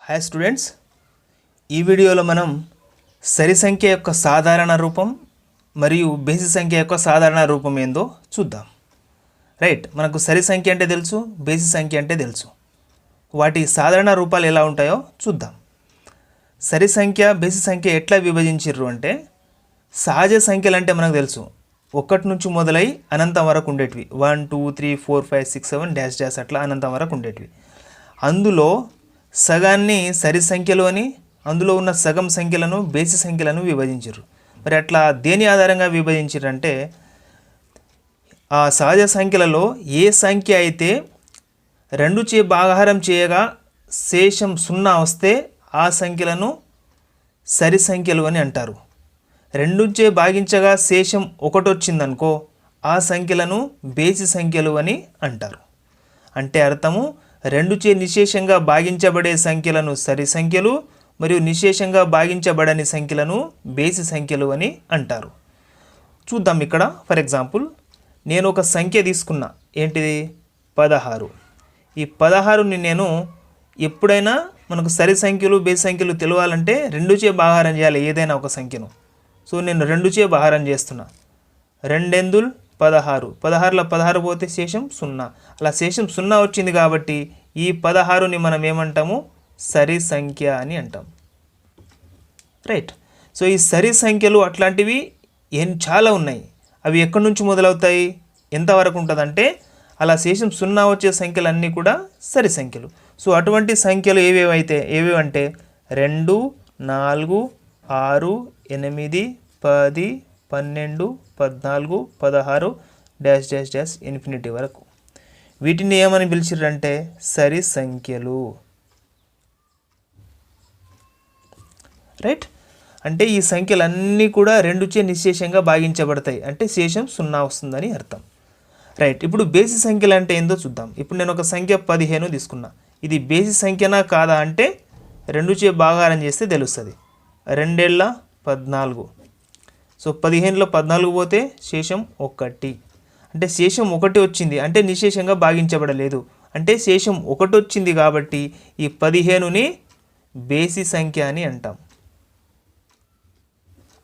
Hi students, ఈ వీడియోలో మనం సరి సంఖ్య యొక్క సాధారణ రూపం మరియు బేసి సంఖ్య యొక్క సాధారణ రూపం ఏందో చూద్దాం. రైట్, మనకు సరి సంఖ్య అంటే తెలుసు, బేసి సంఖ్య అంటే తెలుసు. వాటి సాధారణ రూపాలు ఎలా ఉంటాయో చూద్దాం. సరి సంఖ్య బేసి సంఖ్య ఎట్లా విభజించారు అంటే, సహజ సంఖ్యలు అంటే మనకు తెలుసు 1 నుంచి మొదలై అనంతం వరకు ఉండేటివి. 1 2 3 4 5 6 7 డాష్ డాష్ అట్లా అనంతం వరకు ఉండేటివి. అందులో సగాన్ని సరి సంఖ్యలు అని, అందులో ఉన్న సగం సంఖ్యలను బేసి సంఖ్యలను విభజించారు. మరి అట్లా దేని ఆధారంగా విభజించారంటే, ఆ సహజ సంఖ్యలలో ఏ సంఖ్య అయితే 2చే భాగాహారం చేయగా శేషం 0 వస్తే ఆ సంఖ్యలను సరి సంఖ్యలు అని అంటారు. 2చే భాగించగా శేషం 1 వచ్చిందనుకో ఆ సంఖ్యలను బేసి సంఖ్యలు అని అంటారు. అంటే అర్థము, 2చే నిశేషంగా భాగించబడే సంఖ్యలను సరి సంఖ్యలు మరియు నిశేషంగా భాగించబడని సంఖ్యలను బేసి సంఖ్యలు అని అంటారు. చూద్దాం ఇక్కడ. ఫర్ ఎగ్జాంపుల్, నేను ఒక సంఖ్య తీసుకున్నా, ఏంటిది 16. ఈ 16ని నేను ఎప్పుడైనా మనకు సరి సంఖ్యలు బేసి సంఖ్యలు తెలియాలంటే 2చే భాగాహారం చేయాలి ఏదైనా ఒక సంఖ్యను. సో నేను 2చే భాగాహారం చేస్తున్నా. 2 16, 16లో 16 పోతే శేషం 0. అలా శేషం 0 వచ్చింది కాబట్టి ఈ 16ని మనం ఏమంటాము, సరి సంఖ్య అని అంటాం. రైట్. సో ఈ సరి సంఖ్యలు అట్లాంటివి చాలా ఉన్నాయి. అవి ఎక్కడి నుంచి మొదలవుతాయి, ఎంతవరకు ఉంటుందంటే, అలా శేషం 0 వచ్చే సంఖ్యలన్నీ కూడా సరి సంఖ్యలు. సో అటువంటి సంఖ్యలు ఏవేవంటే 2 4 6 8 10 12 14 16 డాష్ డాష్ డాష్ ఇన్ఫినిటీ వరకు. వీటిని ఏమని పిలిచిర్రంటే సరి సంఖ్యలు. రైట్. అంటే ఈ సంఖ్యలన్నీ కూడా 2చే నిశేషంగా భాగించబడతాయి, అంటే శేషం 0 వస్తుందని అర్థం. రైట్. ఇప్పుడు బేసి సంఖ్యలు అంటే ఏందో చూద్దాం. ఇప్పుడు నేను ఒక సంఖ్య 15 తీసుకున్నా. ఇది బేసి సంఖ్యనా కాదా అంటే 2చే భాగాహారం చేస్తే తెలుస్తుంది. 2 14. సో 15లో 14 పోతే శేషం 1. అంటే శేషం 1 వచ్చింది, అంటే నిశేషంగా భాగించబడలేదు, అంటే శేషం 1 వచ్చింది కాబట్టి ఈ 15ని బేసి సంఖ్య అని అంటాం.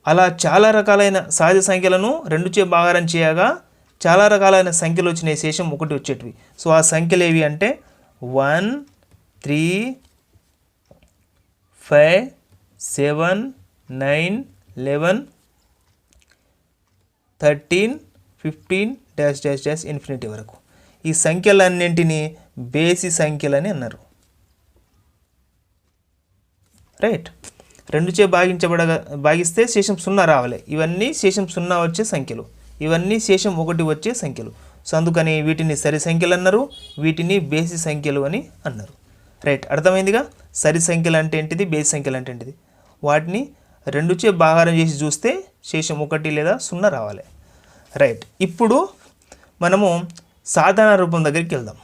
అలా చాలా రకాలైన సహజ సంఖ్యలను 2చే భాగాహారం చేయగా చాలా రకాలైన సంఖ్యలు వచ్చినాయి, శేషం 1 వచ్చేటివి. సో ఆ సంఖ్యలు ఏవి అంటే 1 3 5 7 9 11 13 15 డాష్ డాష్ డాష్ ఇన్ఫినిటీ వరకు. ఈ సంఖ్యలన్నింటినీ బేసి సంఖ్యలని అన్నారు. రైట్. 2చే భాగిస్తే శేషం 0 రావాలి. ఇవన్నీ శేషం 0 వచ్చే సంఖ్యలు, ఇవన్నీ శేషం 1 వచ్చే సంఖ్యలు. సో అందుకని వీటిని సరి సంఖ్యలు అన్నారు, వీటిని బేసి సంఖ్యలు అని అన్నారు. రైట్, అర్థమైందిగా. సరి సంఖ్యలు అంటే ఏంటిది, బేసి సంఖ్యలు అంటే ఏంటిది. వాటిని 2చే భాగాహారం చేసి చూస్తే శేషం 1 లేదా 0 రావాలి. రైట్. ఇప్పుడు మనము సాధారణ రూపం దగ్గరికి వెళ్దాం.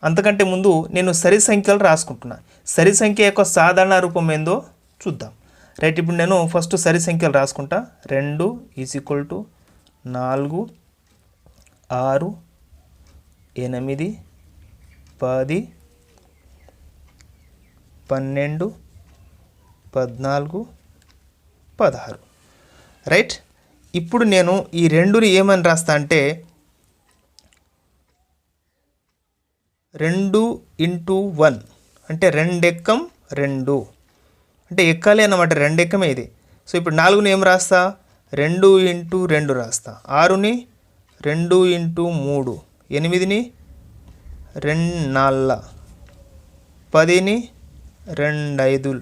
అంతకంటే ముందు నేను సరి సంఖ్యలు రాసుకుంటున్నా. సరి సంఖ్య యొక్క సాధారణ రూపం ఏందో చూద్దాం. రైట్. ఇప్పుడు నేను ఫస్ట్ సరి సంఖ్యలు రాసుకుంటా. 2 = 4 6 8 10 12 14 16. రైట్. ఇప్పుడు నేను ఈ 2ని ఏమని రాస్తా అంటే 2 × 1 అంటే 2 ఎక్కం 2 అంటే ఎక్కాలి అన్నమాట, 2 ఎక్కమే ఇది. సో ఇప్పుడు 4ని ఏం రాస్తా, 2 × 2 రాస్తా. 6ని 2 × 3, 8ని 2 4, 10ని 2 5,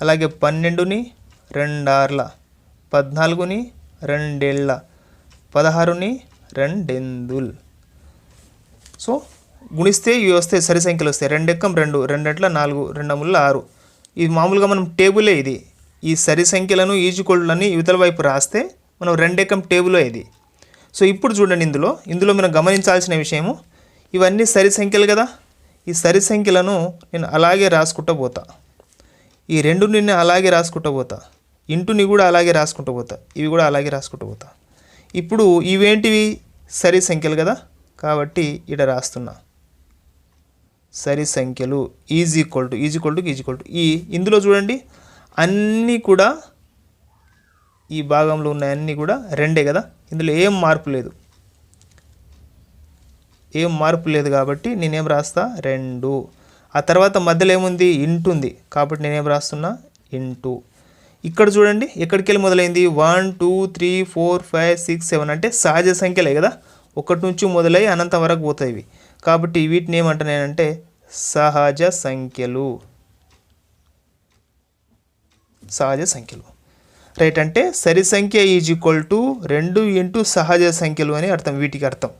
అలాగే 12ని 2 6, 14ని 2 7, 16ని 2 8. సో గుణిస్తే ఇవి వస్తాయి, సరి సంఖ్యలు వస్తాయి. 2 ఎక్కం 2, 2 × 4, 2 × 6. ఇది మామూలుగా మనం టేబులే ఇది. ఈ సరి సంఖ్యలను ఈజుకోళ్ళని యువతల వైపు రాస్తే మనం 2 ఎక్కం టేబులే ఇది. సో ఇప్పుడు చూడండి, ఇందులో మనం గమనించాల్సిన విషయము, ఇవన్నీ సరి సంఖ్యలు కదా. ఈ సరి సంఖ్యలను నేను అలాగే రాసుకుంటూ పోతా. ఈ 2ని నేను అలాగే రాసుకుంటూ పోతా. ఇంటుని కూడా అలాగే రాసుకుంటూ పోతా. ఇవి కూడా అలాగే రాసుకుంటూ పోతా. ఇప్పుడు ఇవేంటివి, సరి సంఖ్యలు కదా, కాబట్టి ఇక్కడ రాస్తున్నా. సరి సంఖ్యలు ఈజ్ ఈక్వల్ టు ఈ ఇందులో చూడండి అన్నీ కూడా ఈ భాగంలో ఉన్న అన్నీ కూడా రెండే కదా, ఇందులో ఏం మార్పు లేదు కాబట్టి నేనేం రాస్తా 2. ఆ తర్వాత మధ్యలో ఏముంది ఇంటూ ఉంది కాబట్టి నేనేం రాస్తున్నా ఇంటూ. ఇక్కడ చూడండి ఎక్కడికి వెళ్ళి మొదలైంది 1 2 3 4 5 6 7 అంటే సహజ సంఖ్యలే కదా, 1 నుంచి మొదలై అనంతం వరకు పోతాయి ఇవి. కాబట్టి వీటిని ఏమంటున్నానంటే సహజ సంఖ్యలు రైట్. అంటే సరి సంఖ్య ఈజ్ ఈక్వల్ టు 2 ఇంటూ సహజ సంఖ్యలు అని అర్థం, వీటికి అర్థం.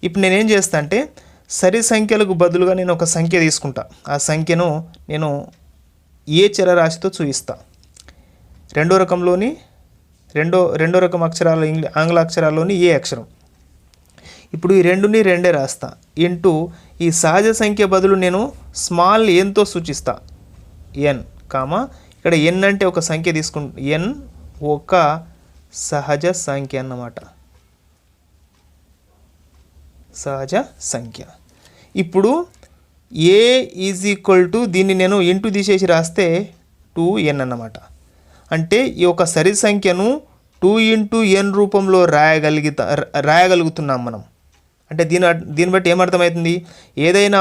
ఇప్పుడు నేనేం చేస్తా అంటే సరి సంఖ్యలకు బదులుగా నేను ఒక సంఖ్య తీసుకుంటా, ఆ సంఖ్యను నేను ఏ చరరాశితో చూపిస్తా. రెండో రకం అక్షరాలు ఆంగ్ల అక్షరాల్లోని ఏ అక్షరం. ఇప్పుడు ఈ 2ని 2 రాస్తా ఇంటూ ఈ సహజ సంఖ్య బదులు నేను స్మాల్ ఎన్తో సూచిస్తా, ఎన్ కామా ఇక్కడ ఎన్ అంటే ఒక సంఖ్య ఎన్ ఒక సహజ సంఖ్య అన్నమాట, సహజ సంఖ్య. ఇప్పుడు ఏ ఈజ్ ఈక్వల్ టు దీన్ని నేను ఇంటూ తీసేసి రాస్తే 2n అన్నమాట. అంటే ఈ ఒక సరి సంఖ్యను 2 ఇంటూ n రూపంలో రాయగలుగుతున్నాం మనం. అంటే దీన్ని బట్టి ఏమర్థమవుతుంది, ఏదైనా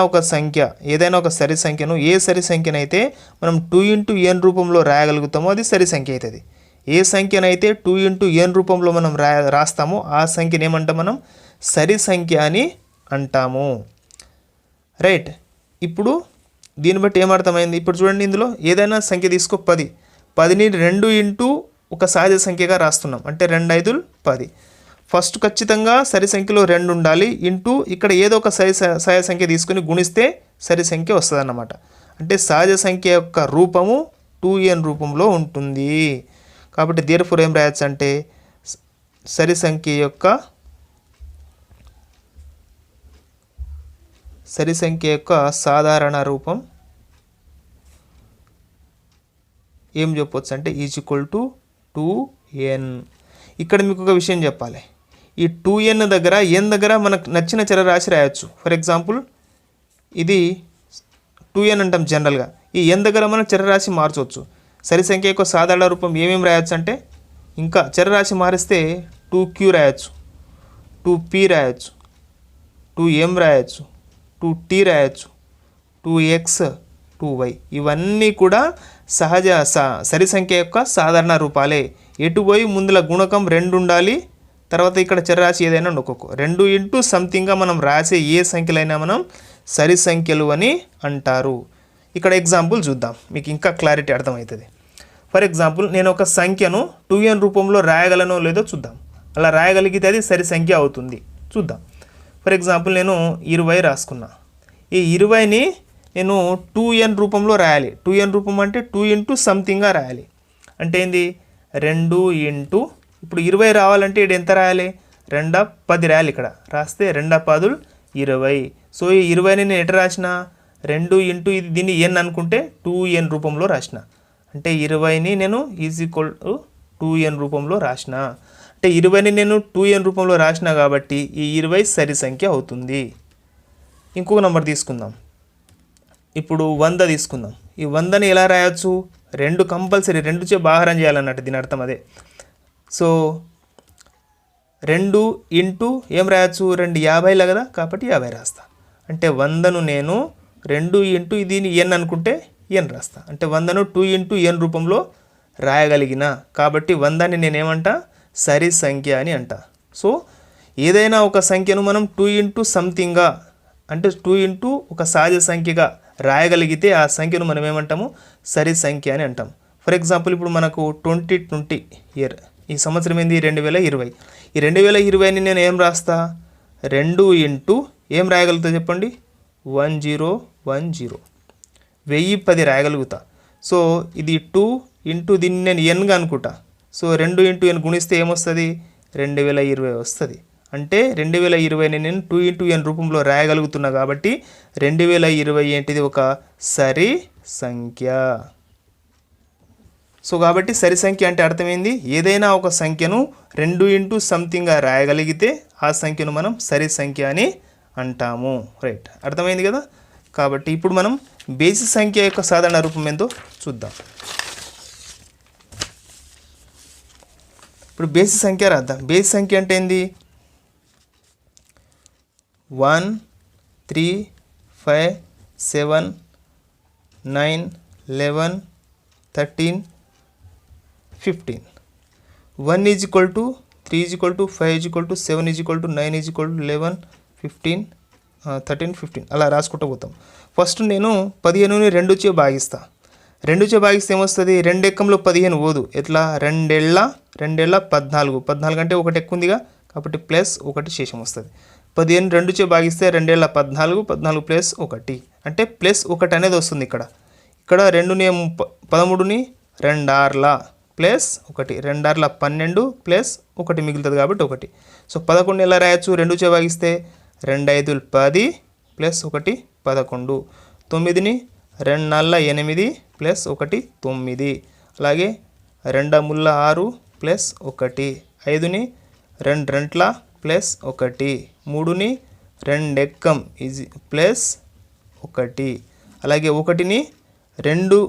ఒక సరి సంఖ్యను ఏ సరి సంఖ్యనైతే మనం 2 ఇంటూ n రూపంలో రాయగలుగుతామో అది సరి సంఖ్య అవుతుంది. ఏ సంఖ్యనైతే 2 ఇంటూ n రూపంలో మనం రాస్తామో ఆ సంఖ్యను ఏమంటాం మనం సరి సంఖ్య అని అంటాము రైట్. ఇప్పుడు దీన్ని బట్టి ఏమర్థమైంది, ఇప్పుడు చూడండి ఇందులో ఏదైనా సంఖ్య తీసుకో 10ని 2 ఇంటూ ఒక సహజ సంఖ్యగా రాస్తున్నాం అంటే 2 5 10. ఫస్ట్ ఖచ్చితంగా సరి సంఖ్యలో 2 ఉండాలి ఇంటూ ఇక్కడ ఏదో ఒక సహజ సంఖ్య తీసుకుని గుణిస్తే సరి సంఖ్య వస్తుంది అన్నమాట. అంటే సహజ సంఖ్య యొక్క రూపము 2n రూపంలో ఉంటుంది. కాబట్టి దేర్ఫోర్ ఏం రాయొచ్చు అంటే సరి సంఖ్య యొక్క సాధారణ రూపం ఏం చెప్పవచ్చు అంటే ఈజ్ ఈక్వల్ టు 2n. ఇక్కడ మీకు ఒక విషయం చెప్పాలి, ఈ 2n దగ్గర మనకు నచ్చిన చరరాశి రాయొచ్చు. ఫర్ ఎగ్జాంపుల్ ఇది 2n అంటాం జనరల్గా, ఈ n దగ్గర మనం చరరాశి మార్చవచ్చు. సరి సంఖ్య యొక్క సాధారణ రూపం ఏమేమి రాయొచ్చు అంటే ఇంకా చరరాశి మారిస్తే 2q రాయొచ్చు, 2p రాయొచ్చు, 2m రాయొచ్చు, 2t రాయొచ్చు, 2x, 2y. ఇవన్నీ కూడా సరి సంఖ్య యొక్క సాధారణ రూపాలే. ఎటుపోయి ముందుల గుణకం 2 ఉండాలి, తర్వాత ఇక్కడ చరరాశి ఏదైనా ఒక్కొక్క 2 ఇంటూ సంథింగ్గా మనం రాసే ఏ సంఖ్యలైనా మనం సరి సంఖ్యలు అని అంటారు. ఇక్కడ ఎగ్జాంపుల్ చూద్దాం, మీకు ఇంకా క్లారిటీ అర్థమవుతుంది. ఫర్ ఎగ్జాంపుల్ నేను ఒక సంఖ్యను 2n రూపంలో రాయగలనో లేదో చూద్దాం. అలా రాయగలిగితే అది సరి సంఖ్య అవుతుంది, చూద్దాం. ఫర్ ఎగ్జాంపుల్ నేను 20 రాసుకున్నా. ఈ 20ని నేను 2n రూపంలో రాయాలి. 2n రూపం అంటే 2 ఇంటూ సంథింగ్గా రాయాలి. అంటే ఏంది 2 ఇంటూ, ఇప్పుడు 20 రావాలంటే ఇక్కడ ఎంత రాయాలి 2 10 రాయాలి. ఇక్కడ రాస్తే 2 10 20. సో ఈ 20ని నేను ఎట్లా రాసిన 2 ఇంటూ ఇది దీన్ని n అనుకుంటే 2n రూపంలో రాసిన. అంటే 20ని నేను ఈజ్ ఈక్వల్ టు 2n రూపంలో రాసిన. అంటే 20ని నేను 2n రూపంలో రాసిన కాబట్టి ఈ 20 సరి సంఖ్య అవుతుంది. ఇంకొక నెంబర్ తీసుకుందాం, ఇప్పుడు 100 తీసుకుందాం. ఈ 100ని ఎలా రాయొచ్చు, 2 కంపల్సరీ 2చే భాగారం చేయాలన్నట్టు దీని అర్థం అదే. సో 2 ఇంటూ ఏం రాయొచ్చు 2 50 కదా, కాబట్టి 50 రాస్తా. అంటే 100ను నేను 2 ఇంటూ దీన్ని n అనుకుంటే n రాస్తా. అంటే 100ను 2 ఇంటూ n రూపంలో రాయగలిగిన కాబట్టి 100ని నేనేమంటా సరి సంఖ్య అని అంట. సో ఏదైనా ఒక సంఖ్యను మనం 2 ఇంటూ సంథింగ్గా అంటే 2 ఇంటూ ఒక సహజ సంఖ్యగా రాయగలిగితే ఆ సంఖ్యను మనం ఏమంటాము సరి సంఖ్య అని అంటాం. ఫర్ ఎగ్జాంపుల్ ఇప్పుడు మనకు 2020 ఇయర్, ఈ సంవత్సరం ఏంది 2020. ఈ 2020ని నేను ఏం రాస్తా 2 ఇంటూ ఏం రాయగలుగుతా చెప్పండి 1010 1010 రాయగలుగుతా. సో ఇది 2 ఇంటూ దీన్ని నేను ఎన్గా అనుకుంటా. సో 2 ఇంటూ n గుణిస్తే ఏమొస్తుంది 2020 వస్తుంది. అంటే 2020ని నేను 2 ఇంటూ n రూపంలో రాయగలుగుతున్నా కాబట్టి 2020 ఏంటిది ఒక సరి సంఖ్య. సో కాబట్టి సరి సంఖ్య అంటే అర్థమైంది, ఏదైనా ఒక సంఖ్యను 2 ఇంటూ సంథింగ్గా రాయగలిగితే ఆ సంఖ్యను మనం సరి సంఖ్య అని అంటాము. రైట్, అర్థమైంది కదా. కాబట్టి ఇప్పుడు మనం బేసి సంఖ్య యొక్క సాధారణ రూపం ఏందో చూద్దాం. ఇప్పుడు బేసి సంఖ్య రాద్దాం. బేసి సంఖ్య అంటే ఏంది? 1 3 5 7 9 11 13 15. 1 is equal to 3 is equal to 5 is equal to 7 is equal to 9 is equal to 11 15 13 15 అలా రాసుకుంటూ పోతాం. ఫస్ట్ నేను 15ని 2చే భాగిస్తా. 2చే భాగిస్తే ఏమొస్తుంది? 2 ఎక్కంలో 15 పోదు. ఎట్లా? 2 ఏళ్ళ 14. 14 అంటే ఒకటి ఎక్కువ ఉందిగా, కాబట్టి ప్లస్ 1 శేషం వస్తుంది. 15 2చే భాగిస్తే 2 ఏళ్ళ 14, 14 ప్లస్ 1 అంటే ప్లస్ 1 అనేది వస్తుంది. ఇక్కడ 2ని 13ని 2 ఆర్ల ప్లస్ 1, 2 ఆర్ల 12 ప్లస్ 1 మిగులుతుంది కాబట్టి 1. సో 11 ఎలా రాయొచ్చు? 2చే భాగిస్తే 2 5 10 ప్లస్ 1 11. 9ని 2 4 8 ప్లస్ 1 9. అలాగే 2 3 6 ప్లస్ 1. 5ని 2 2 ప్లస్ 1. 3ని 2 ఎక్కం ఈజీ ప్లస్ 1. అలాగే 1ని 2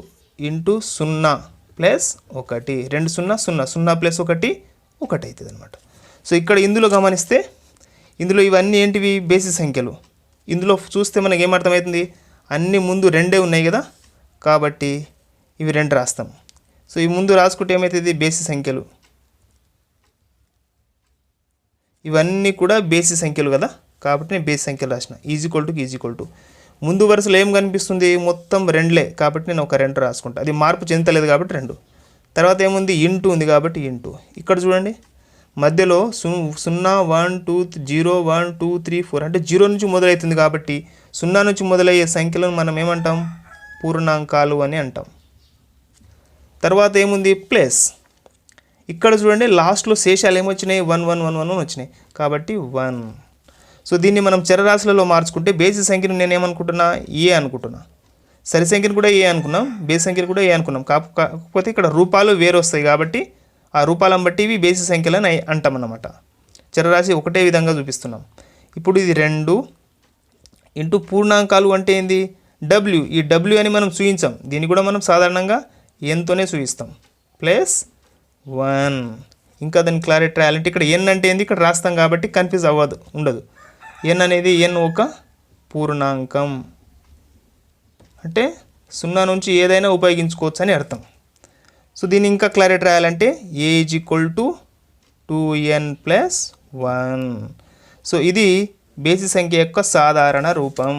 ఇంటూ 0 ప్లస్ 1. 2 0 0 0 ప్లస్ 1 1 అవుతుంది అనమాట. సో ఇక్కడ ఇందులో గమనిస్తే ఇందులో ఇవన్నీ ఏంటివి? బేసి సంఖ్యలు. ఇందులో చూస్తే మనకి ఏమర్థమవుతుంది? అన్నీ ముందు 2 ఉన్నాయి కదా, కాబట్టి ఇవి 2 రాస్తాం. సో ఈ ముందు రాసుకుంటే ఏమవుతుంది? బేసి సంఖ్యలు. ఇవన్నీ కూడా బేసి సంఖ్యలు కదా, కాబట్టి నేను బేసి సంఖ్యలు రాసిన. ఈజ్ ఈక్వల్ టు ముందు వరుసలో ఏం కనిపిస్తుంది? మొత్తం 2లే, కాబట్టి నేను ఒక 2 రాసుకుంటా. అది మార్పు చెందలేదు కాబట్టి 2. తర్వాత ఏముంది? ఇంటూ ఉంది కాబట్టి ఇంటూ. ఇక్కడ చూడండి మధ్యలో 0 1 2 0 1 2 3 4 అంటే 0 నుంచి మొదలవుతుంది కాబట్టి 0 నుంచి మొదలయ్యే సంఖ్యలను మనం ఏమంటాం? పూర్ణాంకాలు అని అంటాం. తర్వాత ఏముంది? ప్లస్. ఇక్కడ చూడండి లాస్ట్లో శేషాలు ఏమొచ్చినాయి? 1 1 1 1 వచ్చినాయి కాబట్టి 1. సో దీన్ని మనం చరరాశులలో మార్చుకుంటే బేసి సంఖ్యను నేను ఏమనుకుంటున్నా? ఏ అనుకుంటున్నా. సరి సంఖ్యను కూడా ఏ అనుకున్నాం, బేసి సంఖ్యను కూడా ఏ అనుకున్నాం. కాకపోతే ఇక్కడ రూపాలు వేరు వస్తాయి కాబట్టి ఆ రూపాలను బట్టి ఇవి బేసి సంఖ్యలని అంటాం అన్నమాట. చరరాశి ఒకటే విధంగా చూపిస్తున్నాం. ఇప్పుడు ఇది 2 ఇంటూ పూర్ణాంకాలు అంటే ఏంది? డబ్ల్యూ. ఈ డబ్ల్యూ అని మనం చూపించాం. దీన్ని కూడా మనం సాధారణంగా ఎన్తోనే చూపిస్తాం. ప్లస్ 1. ఇంకా దాన్ని క్లారిటీ రాయాలంటే ఇక్కడ ఎన్ అంటే ఏంది? ఇక్కడ రాస్తాం కాబట్టి కన్ఫ్యూజ్ ఉండదు. ఎన్ అనేది ఒక పూర్ణాంకం అంటే 0 నుంచి ఏదైనా ఉపయోగించుకోవచ్చు అని అర్థం. సో దీన్ని ఇంకా క్లారిటీ రాయాలంటే A is equal to 2n plus 1. So ఇది బేసి సంఖ్య యొక్క సాధారణ రూపం.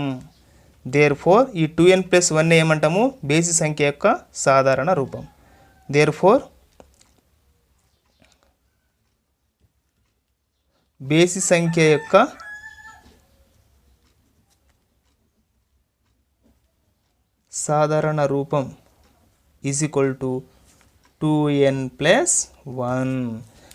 దేర్ఫోర్ ఈ 2n ప్లస్ 1 ఏమంటాము? బేసి సంఖ్య యొక్క సాధారణ రూపం. దేర్ఫోర్ బేసి సంఖ్య యొక్క సాధారణ రూపం is equal to 2n plus 1.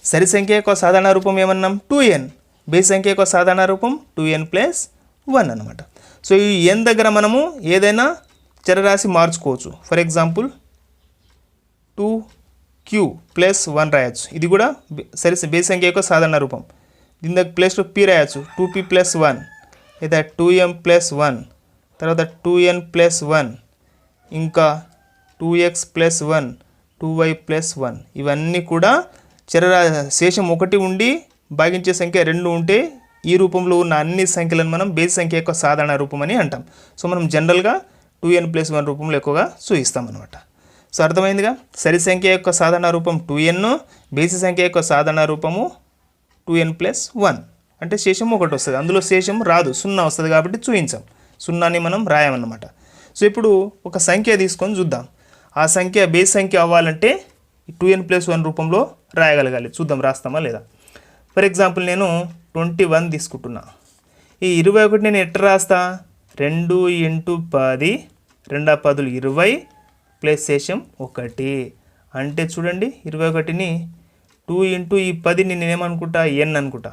సరి సంఖ్య యొక్క సాధారణ రూపం ఏమన్నాం? 2n. బేసి సంఖ్య యొక్క సాధారణ రూపం 2n ప్లస్ 1 అనమాట. సో ఈ n దగ్గర మనము ఏదైనా చరరాశి మార్చుకోవచ్చు. ఫర్ ఎగ్జాంపుల్ 2q ప్లస్ 1 రాయొచ్చు. ఇది కూడా బేసి సంఖ్య యొక్క సాధారణ రూపం. దీని దగ్గర ప్లస్లో p రాయొచ్చు. 2p ప్లస్ 1 లేదా 2m ప్లస్ 1, తర్వాత 2n ప్లస్ 1, ఇంకా 2x ప్లస్ 1, 2y ప్లస్ 1. ఇవన్నీ కూడా శేషం 1 ఉండి భాగించే సంఖ్య 2 ఉంటే ఈ రూపంలో ఉన్న అన్ని సంఖ్యలను మనం బేసి సంఖ్య యొక్క సాధారణ రూపం అని అంటాం. సో మనం జనరల్గా 2n ప్లస్ 1 రూపంలో ఎక్కువగా చూపిస్తాం అనమాట. సో అర్థమైందిగా? సరి సంఖ్య యొక్క సాధారణ రూపం 2n, బేసి సంఖ్య యొక్క సాధారణ రూపము 2n ప్లస్ 1 అంటే శేషం 1 వస్తుంది. అందులో శేషం రాదు, 0 వస్తుంది కాబట్టి చూపించాం. 0ని మనం రాయమన్నమాట. సో ఇప్పుడు ఒక సంఖ్య తీసుకొని చూద్దాం. ఆ సంఖ్య బేసి సంఖ్య అవ్వాలంటే 2n ప్లస్ 1 రూపంలో రాయగలగాలి. చూద్దాం రాస్తామా లేదా. ఫర్ ఎగ్జాంపుల్ నేను 21 తీసుకుంటున్నా. ఈ 21 నేను ఎట్లా రాస్తా? 2 ఇంటూ 10, 2 10 20 ప్లస్ శేషం 1. అంటే చూడండి 21ని 2 ఇంటూ ఈ 10ని నేనేమనుకుంటా? n అనుకుంటా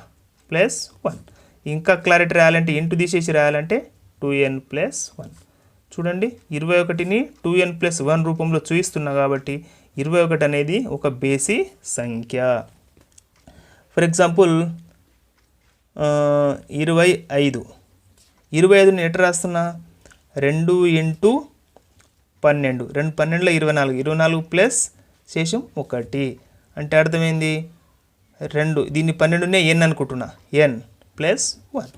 ప్లస్ 1. ఇంకా క్లారిటీ రాయాలంటే ఇంటూ తీసేసి రాయాలంటే 2n ప్లస్ 1. చూడండి 21ని 2n ప్లస్ 1 రూపంలో చూపిస్తున్నా కాబట్టి 21 అనేది ఒక బేసి సంఖ్య. For example 25. 25ని ఎట్లా రాస్తున్నా? 2 ఇంటూ 12, 2 12లో 24, 24 ప్లస్ శేషం 1 అంటే అర్థమైంది 2. దీన్ని 12నే n అనుకుంటున్నా, n ప్లస్ 1.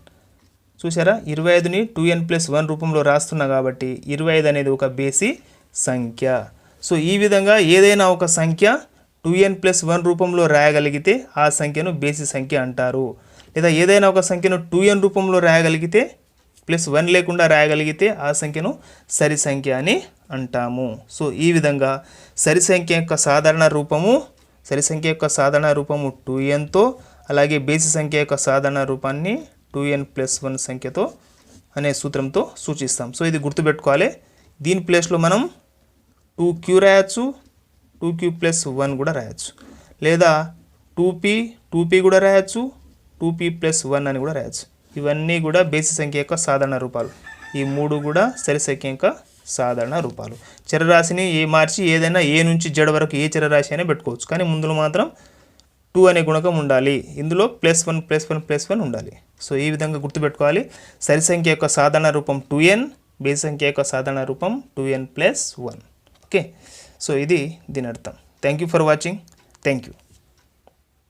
చూసారా 25ని 2n ప్లస్ 1 రూపంలో రాస్తున్నా కాబట్టి 25 అనేది ఒక బేసి సంఖ్య. సో ఈ విధంగా ఏదైనా ఒక సంఖ్య 2n ప్లస్ 1 రూపంలో రాయగలిగితే ఆ సంఖ్యను బేసి సంఖ్య అంటారు. లేదా ఏదైనా ఒక సంఖ్యను 2n రూపంలో రాయగలిగితే ప్లస్ 1 లేకుండా రాయగలిగితే ఆ సంఖ్యను సరి సంఖ్య అని అంటాము. సో ఈ విధంగా సరి సంఖ్య యొక్క సాధారణ రూపము 2nతో, అలాగే బేసి సంఖ్య యొక్క సాధారణ రూపాన్ని 2n ప్లస్ 1 సంఖ్యతో అనే సూత్రంతో సూచిస్తాం. సో ఇది గుర్తుపెట్టుకోవాలి. దీని ప్లేస్లో మనం 2q రాయొచ్చు, 2q ప్లస్ 1 కూడా రాయొచ్చు, లేదా 2p కూడా రాయొచ్చు, 2p ప్లస్ 1 అని కూడా రాయొచ్చు. ఇవన్నీ కూడా బేసి సంఖ్య యొక్క సాధారణ రూపాలు. ఈ 3 కూడా సరి సంఖ్య యొక్క సాధారణ రూపాలు. చరరాశిని మార్చి ఏదైనా ఏ నుంచి జడ వరకు ఏ చరరాశి అయినా పెట్టుకోవచ్చు, కానీ ముందులో మాత్రం 2 అనే గుణకం ఉండాలి. ఇందులో +1 ఉండాలి. సో ఈ విధంగా గుర్తుపెట్టుకోవాలి. సరి సంఖ్య యొక్క సాధారణ రూపం 2n, బేసి సంఖ్య యొక్క సాధారణ రూపం 2n ప్లస్ 1. ఓకే, సో ఇది దీని అర్థం. Thank you for watching. Thank you.